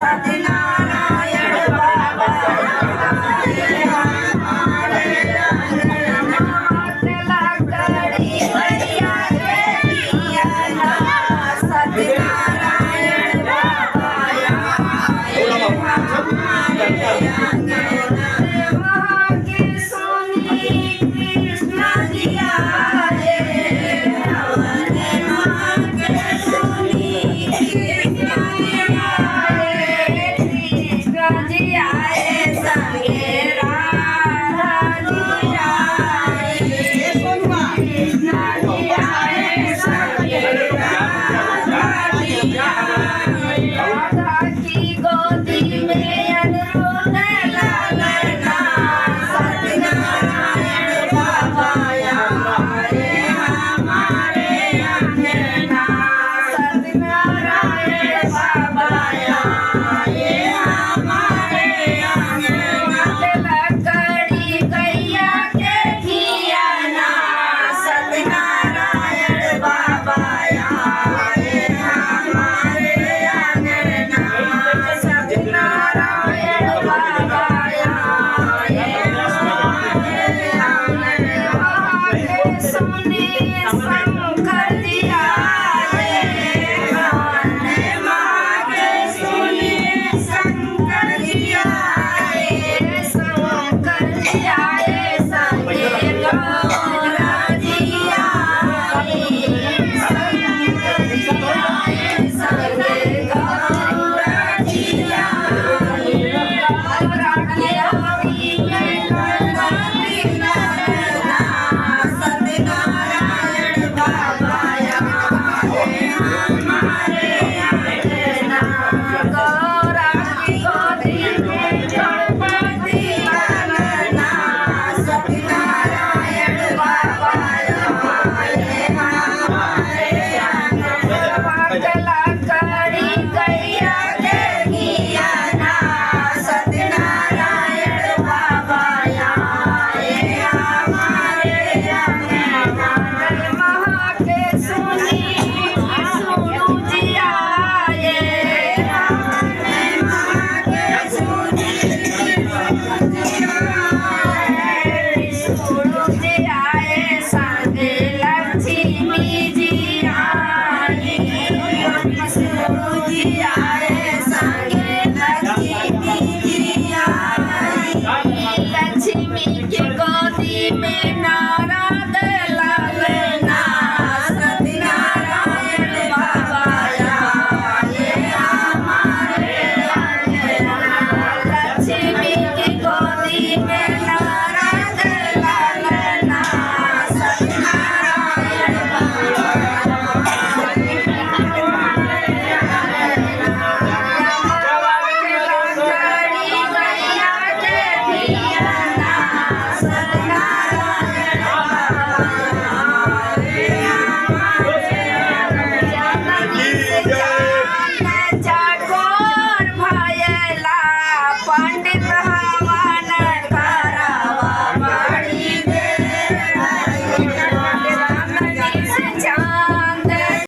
सत्यनारायण बाबा हमारे लकड़ी बढ़िया के पिया सत्यनारायण बाबा वहाँ के सोनी कृष्ण जी आए हमारे माँ के सोनी कृष्ण जी आए संगे राधा जी आए कृष्ण जी आए संगे राधा जी आए राधा की गोदी में